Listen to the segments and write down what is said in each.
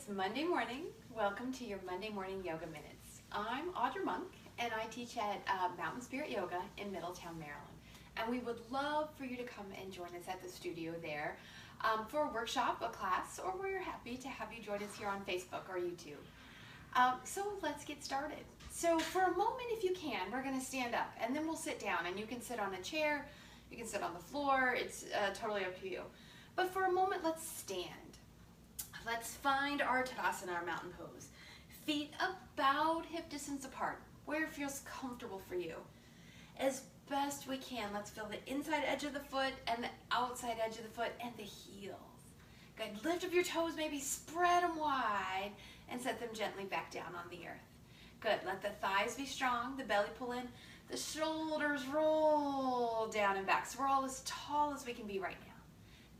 It's Monday morning. Welcome to your Monday Morning Yoga Minutes. I'm Audra Monk, and I teach at Mountain Spirit Yoga in Middletown, Maryland. And we would love for you to come and join us at the studio there for a workshop, a class, or we're happy to have you join us here on Facebook or YouTube. So let's get started. So for a moment, if you can, we're going to stand up, and then we'll sit down. And you can sit on a chair, you can sit on the floor. It's totally up to you. But for a moment, let's stand. Let's find our Tadasana, our mountain pose. Feet about hip distance apart, where it feels comfortable for you. As best we can, let's feel the inside edge of the foot and the outside edge of the foot and the heels. Good, lift up your toes, maybe spread them wide and set them gently back down on the earth. Good, let the thighs be strong, the belly pull in, the shoulders roll down and back. So we're all as tall as we can be right now.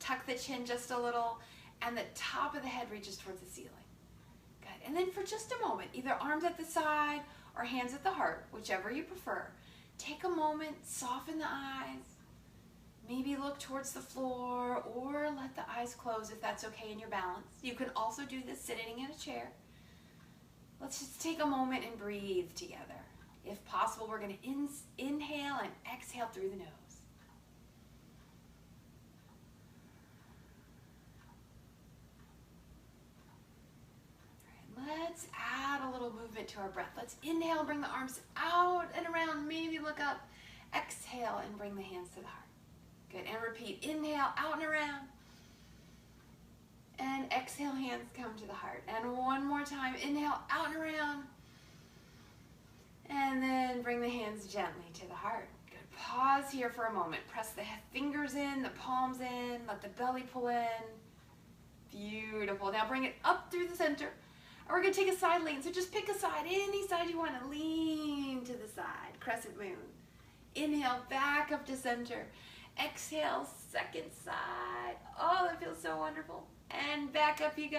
Tuck the chin just a little, and the top of the head reaches towards the ceiling. Good, and then for just a moment, either arms at the side or hands at the heart, whichever you prefer. Take a moment, soften the eyes, maybe look towards the floor, or let the eyes close if that's okay in your balance. You can also do this sitting in a chair. Let's just take a moment and breathe together. If possible, we're going to inhale and exhale through the nose. Let's add a little movement to our breath. Let's inhale, bring the arms out and around, maybe look up. Exhale and bring the hands to the heart. Good, and repeat. Inhale, out and around. And exhale, hands come to the heart. And one more time, inhale, out and around. And then bring the hands gently to the heart. Good, pause here for a moment. Press the fingers in, the palms in, let the belly pull in. Beautiful. Now bring it up through the center. And we're going to take a side lean. So just pick a side, any side you want to lean to the side. Crescent moon. Inhale, back up to center. Exhale, second side. Oh, that feels so wonderful. And back up you go.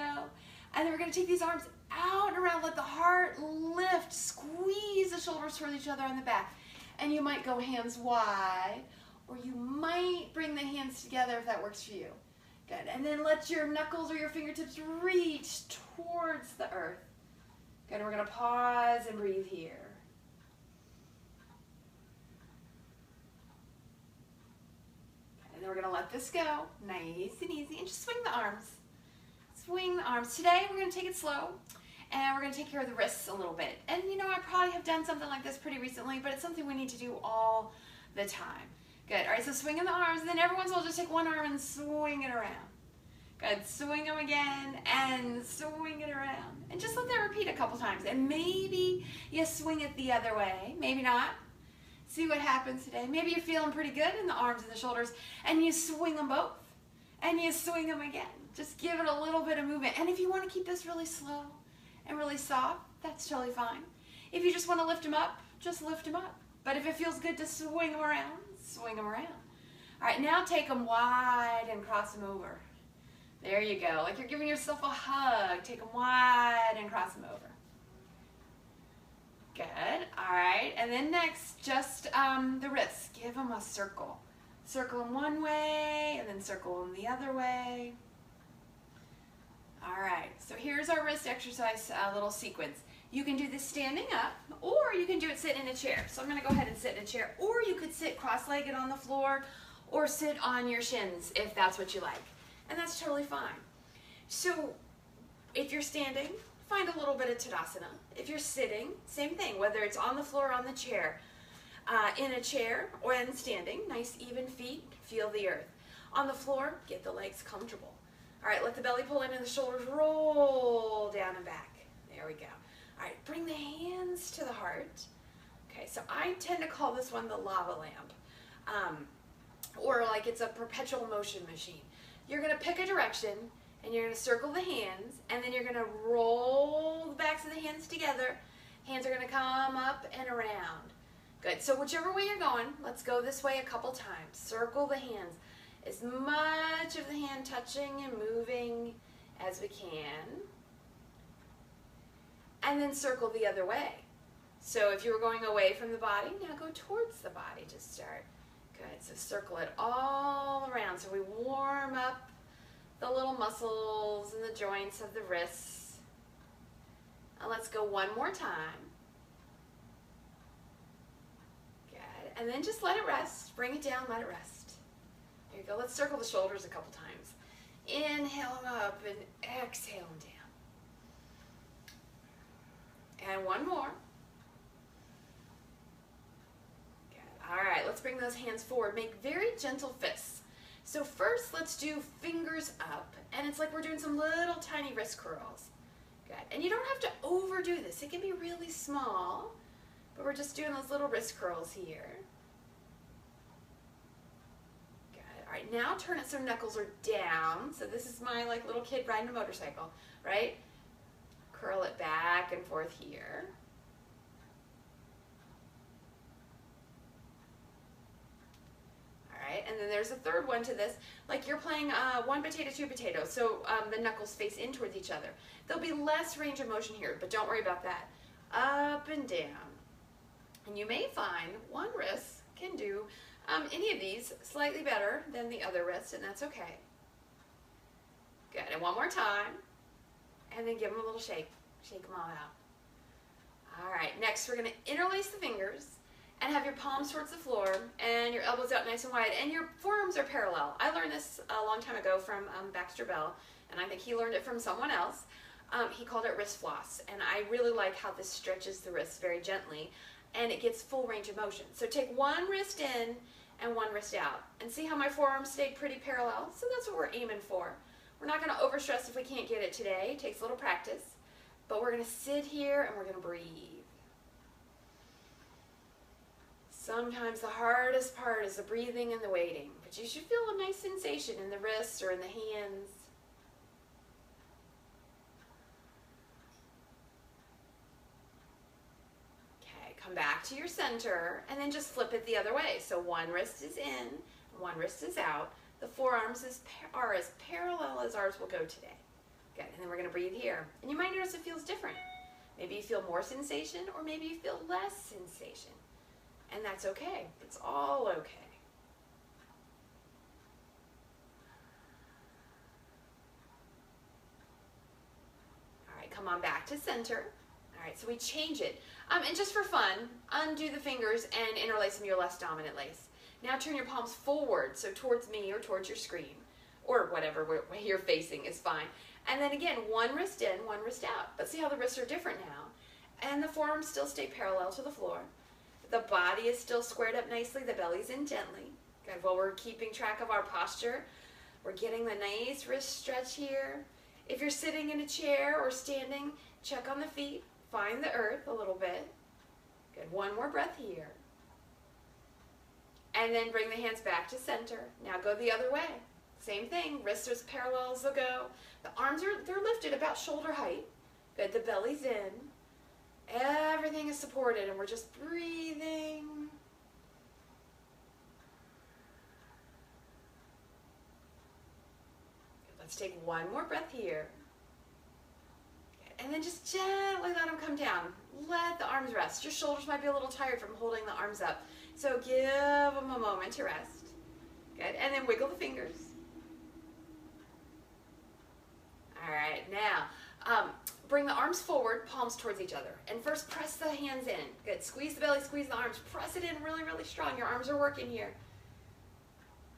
And then we're going to take these arms out and around. Let the heart lift. Squeeze the shoulders toward each other on the back. And you might go hands wide, or you might bring the hands together if that works for you. Good, and then let your knuckles or your fingertips reach towards the earth. Good, and we're going to pause and breathe here. And then we're going to let this go, nice and easy, and just swing the arms. Swing the arms. Today we're going to take it slow, and we're going to take care of the wrists a little bit. And you know, I probably have done something like this pretty recently, but it's something we need to do all the time. Good. All right, so swinging the arms, and then every once in a while just take one arm and swing it around. Good. Swing them again and swing it around. And just let that repeat a couple times. And maybe you swing it the other way. Maybe not. See what happens today. Maybe you're feeling pretty good in the arms and the shoulders, and you swing them both. And you swing them again. Just give it a little bit of movement. And if you want to keep this really slow and really soft, that's totally fine. If you just want to lift them up, just lift them up. But if it feels good to swing them around, swing them around. All right, now take them wide and cross them over. There you go, like you're giving yourself a hug. Take them wide and cross them over. Good, all right, and then next, just the wrists. Give them a circle. Circle them one way, and then circle them the other way. All right, so here's our wrist exercise little sequence. You can do this standing up, or you can do it sitting in a chair. So I'm going to go ahead and sit in a chair, or you could sit cross-legged on the floor, or sit on your shins if that's what you like. And that's totally fine. So if you're standing, find a little bit of Tadasana. If you're sitting, same thing, whether it's on the floor or on the chair. In a chair or in standing, nice even feet, feel the earth. On the floor, get the legs comfortable. All right, let the belly pull in and the shoulders roll down and back. There we go. All right, bring the hands to the heart. Okay, so I tend to call this one the lava lamp, or like it's a perpetual motion machine. You're going to pick a direction, and you're going to circle the hands, and then you're going to roll the backs of the hands together. Hands are going to come up and around. Good, so whichever way you're going, let's go this way a couple times. Circle the hands. As much of the hand touching and moving as we can. And then circle the other way. So if you were going away from the body, now go towards the body to start. Good, so circle it all around. So we warm up the little muscles and the joints of the wrists. And let's go one more time. Good. And then just let it rest. Bring it down, let it rest. There you go. Let's circle the shoulders a couple times. Inhale them up and exhale them down. And one more. Good. All right, let's bring those hands forward. Make very gentle fists. So first, let's do fingers up. And it's like we're doing some little tiny wrist curls. Good. And you don't have to overdo this. It can be really small, but we're just doing those little wrist curls here. Good. All right, now turn it so knuckles are down. So this is my like little kid riding a motorcycle, right? Curl it back and forth here. And then there's a third one to this, like you're playing one potato, two potatoes, so the knuckles face in towards each other. There'll be less range of motion here, but don't worry about that. Up and down. And you may find one wrist can do any of these slightly better than the other wrist, and that's okay. Good, and one more time, and then give them a little shake. Shake them all out. All right, next we're gonna interlace the fingers, and have your palms towards the floor and your elbows out nice and wide and your forearms are parallel. I learned this a long time ago from Baxter Bell, and I think he learned it from someone else. He called it wrist floss, and I really like how this stretches the wrists very gently and it gets full range of motion. So take one wrist in and one wrist out, and see how my forearms stayed pretty parallel? So that's what we're aiming for. We're not gonna overstress if we can't get it today. It takes a little practice, but we're gonna sit here and we're gonna breathe. Sometimes the hardest part is the breathing and the waiting, but you should feel a nice sensation in the wrists or in the hands. Okay, come back to your center and then just flip it the other way. So one wrist is in, one wrist is out. The forearms are as parallel as ours will go today. Good, and then we're gonna breathe here. And you might notice it feels different. Maybe you feel more sensation or maybe you feel less sensation. And that's okay. It's all okay. All right, come on back to center. All right, so we change it. And just for fun, undo the fingers and interlace them your less dominant lace. Now turn your palms forward, so towards me or towards your screen, or whatever way you're facing is fine. And then again, one wrist in, one wrist out. But see how the wrists are different now? And the forearms still stay parallel to the floor. The body is still squared up nicely. The belly's in gently. Good. While we're keeping track of our posture, we're getting the nice wrist stretch here. If you're sitting in a chair or standing, check on the feet. Find the earth a little bit. Good. One more breath here. And then bring the hands back to center. Now go the other way. Same thing. Wrists as parallel as they'll go. The arms they're lifted about shoulder height. Good. The belly's in. Everything is supported and we're just breathing. Let's take one more breath here. And then just gently let them come down. Let the arms rest. Your shoulders might be a little tired from holding the arms up. So give them a moment to rest. Good. And then wiggle the fingers. All right. Now, bring the arms forward, palms towards each other. And first press the hands in. Good. Squeeze the belly, squeeze the arms. Press it in really, really strong. Your arms are working here.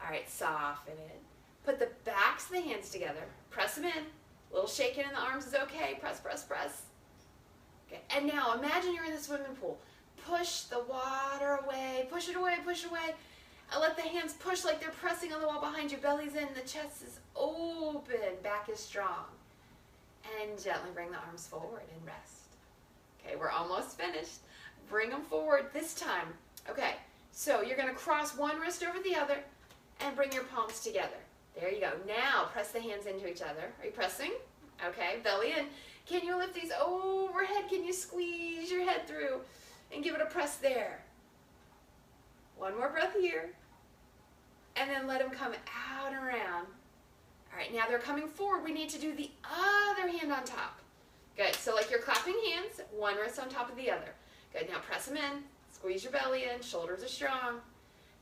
All right, soften it. Put the backs of the hands together. Press them in. A little shaking in the arms is okay. Press, press, press. Okay. And now imagine you're in the swimming pool. Push the water away. Push it away, push it away. And let the hands push like they're pressing on the wall behind you. Belly's in, the chest is open, back is strong. And gently bring the arms forward and rest. Okay, we're almost finished. Bring them forward this time. Okay, so you're going to cross one wrist over the other and bring your palms together. There you go. Now press the hands into each other. Are you pressing? Okay, belly in. Can you lift these overhead? Can you squeeze your head through and give it a press there? One more breath here. And then let them come out and around. All right, now they're coming forward. We need to do the other hand on top. Good, so like you're clapping hands, one wrist on top of the other. Good, now press them in. Squeeze your belly in. Shoulders are strong.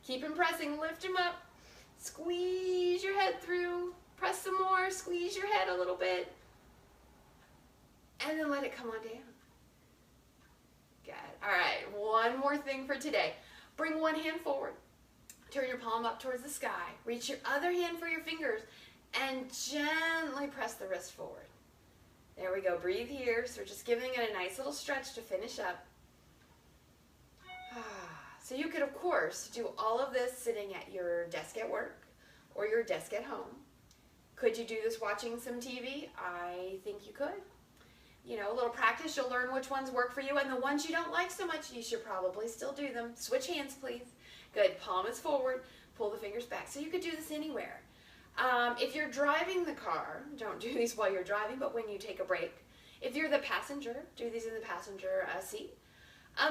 Keep them pressing. Lift them up. Squeeze your head through. Press some more. Squeeze your head a little bit. and then let it come on down. Good. All right, one more thing for today. Bring one hand forward. Turn your palm up towards the sky. Reach your other hand for your fingers and gently press the wrist forward. There we go. Breathe here. So we're just giving it a nice little stretch to finish up. So you could, of course, do all of this sitting at your desk at work or your desk at home. Could you do this watching some TV? I think you could. You know, a little practice, you'll learn which ones work for you, and the ones you don't like so much, you should probably still do them. Switch hands, please. Good. Palm is forward. Pull the fingers back. So you could do this anywhere. If you're driving the car, don't do these while you're driving, but when you take a break. If you're the passenger, do these in the passenger seat.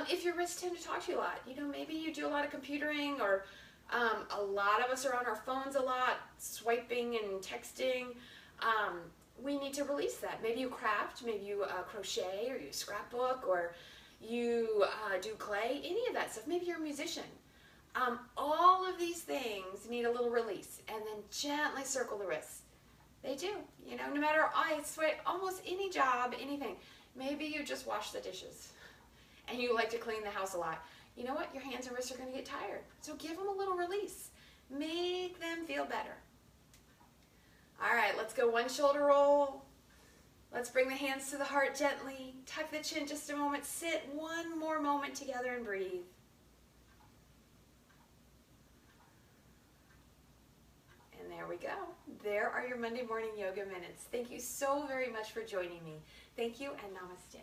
If your wrists tend to talk to you a lot, you know, maybe you do a lot of computering, or a lot of us are on our phones a lot, swiping and texting. We need to release that. Maybe you craft, maybe you crochet, or you scrapbook, or you do clay, any of that stuff. Maybe you're a musician. All of these things need a little release, and then gently circle the wrists. They do, you know, no matter, I swear, almost any job, anything. Maybe you just wash the dishes, and you like to clean the house a lot. You know what? Your hands and wrists are going to get tired, so give them a little release. Make them feel better. All right, let's go one shoulder roll. Let's bring the hands to the heart gently. Tuck the chin just a moment. Sit one more moment together and breathe. And there we go. There are your Monday morning yoga minutes. Thank you so very much for joining me. Thank you and namaste.